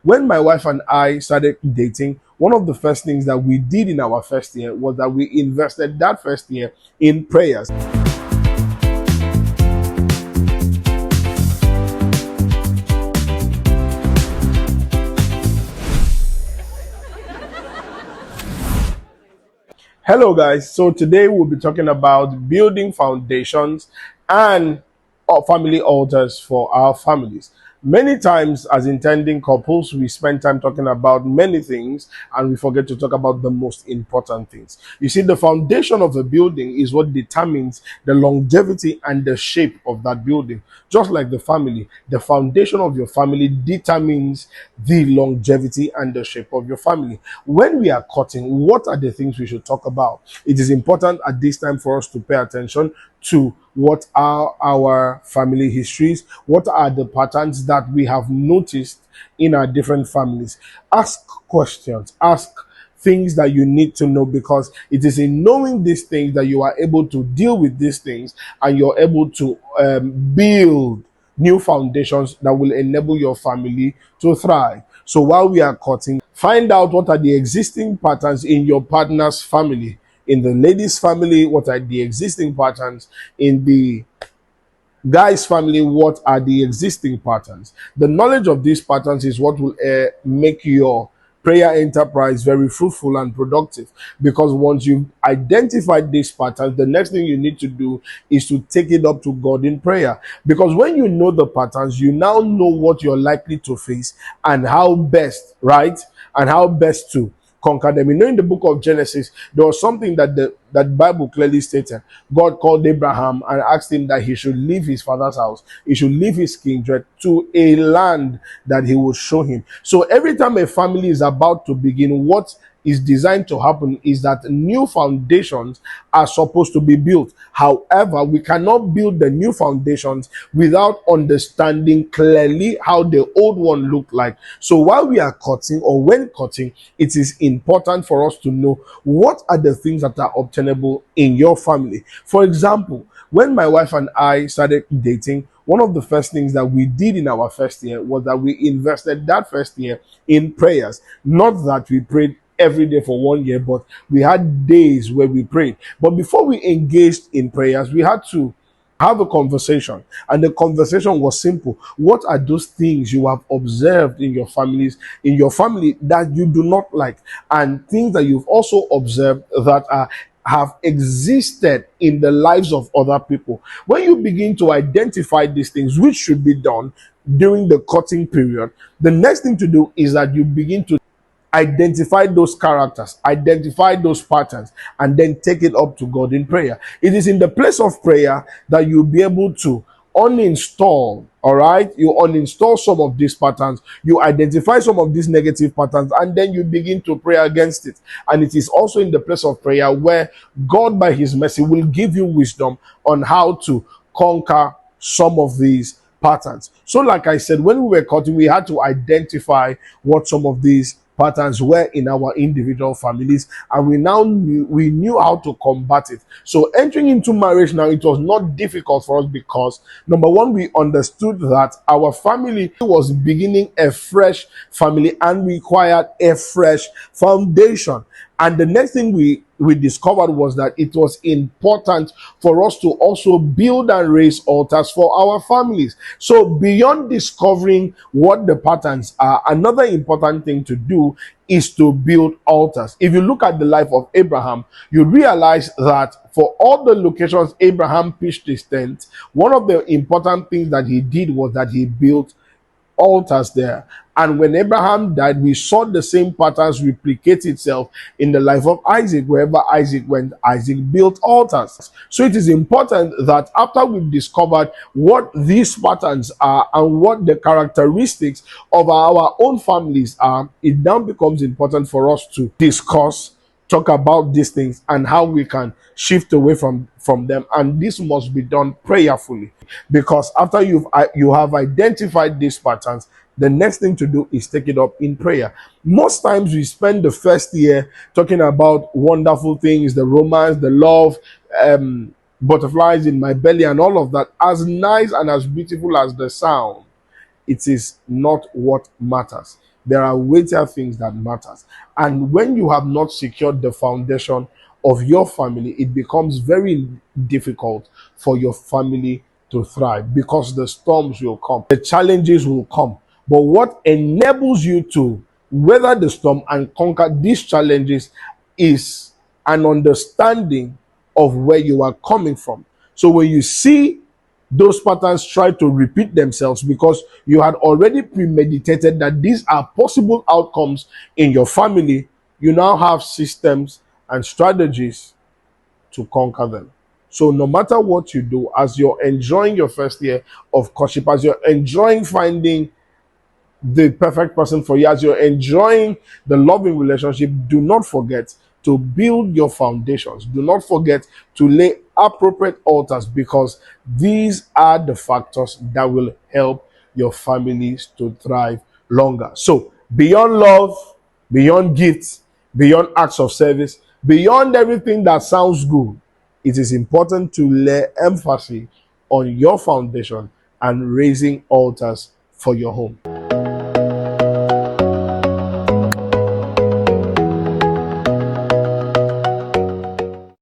When my wife and I started dating, one of the first things that we did in our first year was that we invested that first year in prayers. Hello, guys. So today we'll be talking about building foundations and family altars for our families. Many times, as intending couples, we spend time talking about many things and we forget to talk about the most important things. You see, the foundation of a building is what determines the longevity and the shape of that building. Just like the family, the foundation of your family determines the longevity and the shape of your family. When we are cutting, what are the things we should talk about? It is important at this time for us to pay attention to what are our family histories, what are the patterns that we have noticed in our different families. Ask questions, ask things that you need to know, because it is in knowing these things that you are able to deal with these things and you're able to build new foundations that will enable your family to thrive. So while we are cutting, find out what are the existing patterns in your partner's family. In the lady's family, what are the existing patterns? In the guy's family, what are the existing patterns? The knowledge of these patterns is what will make your prayer enterprise very fruitful and productive, because once you've identified these patterns, the next thing you need to do is to take it up to God in prayer. Because when you know the patterns, you now know what you're likely to face and how best, right? And how best to conquer them. You know, in the book of Genesis, there was something that that Bible clearly stated. God called Abraham and asked him that he should leave his father's house, he should leave his kindred to a land that he will show him. So every time a family is about to begin, what is designed to happen is that new foundations are supposed to be built. However, we cannot build the new foundations without understanding clearly how the old one looked like. So while we are cutting, or when cutting, it is important for us to know what are the things that are obtainable in your family. For example, when my wife and I started dating, one of the first things that we did in our first year was that we invested that first year in prayers. Not that we prayed every day for 1 year, but we had days where we prayed. But before we engaged in prayers, we had to have a conversation, and the conversation was simple. What are those things you have observed in your family that you do not like, and things that you've also observed that have existed in the lives of other people? When you begin to identify these things, which should be done during the cutting period, the next thing to do is that you begin to identify those characters, identify those patterns, and then take it up to God in prayer. It is in the place of prayer that you'll be able to uninstall, all right? You uninstall some of these patterns, you identify some of these negative patterns, and then you begin to pray against it. And it is also in the place of prayer where God, by his mercy, will give you wisdom on how to conquer some of these patterns. So like I said, when we were cutting, we had to identify what some of these patterns were in our individual families, and we knew how to combat it. So entering into marriage now, it was not difficult for us, because number one, we understood that our family was beginning a fresh family and required a fresh foundation. And the next thing we discovered was that it was important for us to also build and raise altars for our families. So beyond discovering what the patterns are, another important thing to do is to build altars. If you look at the life of Abraham, you realize that for all the locations Abraham pitched his tent, one of the important things that he did was that he built altars there. And when Abraham died, we saw the same patterns replicate itself in the life of Isaac. Wherever Isaac went, Isaac built altars. So it is important that after we've discovered what these patterns are and what the characteristics of our own families are, it now becomes important for us to discuss, talk about these things, and how we can shift away from them. And this must be done prayerfully, because after you have identified these patterns, the next thing to do is take it up in prayer. Most times we spend the first year talking about wonderful things, the romance, the love, butterflies in my belly, and all of that. As nice and as beautiful as the sound, it is not what matters. there are weightier things that matters. And when you have not secured the foundation of your family, it becomes very difficult for your family to thrive, because the storms will come, the challenges will come. But what enables you to weather the storm and conquer these challenges is an understanding of where you are coming from. So when you see those patterns try to repeat themselves, because you had already premeditated that these are possible outcomes in your family, you now have systems and strategies to conquer them. So no matter what you do, as you're enjoying your first year of courtship, as you're enjoying finding the perfect person for you, as you're enjoying the loving relationship, do not forget to build your foundations. Do not forget to lay appropriate altars, because these are the factors that will help your families to thrive longer. So, beyond love, beyond gifts, beyond acts of service, beyond everything that sounds good, it is important to lay emphasis on your foundation and raising altars for your home.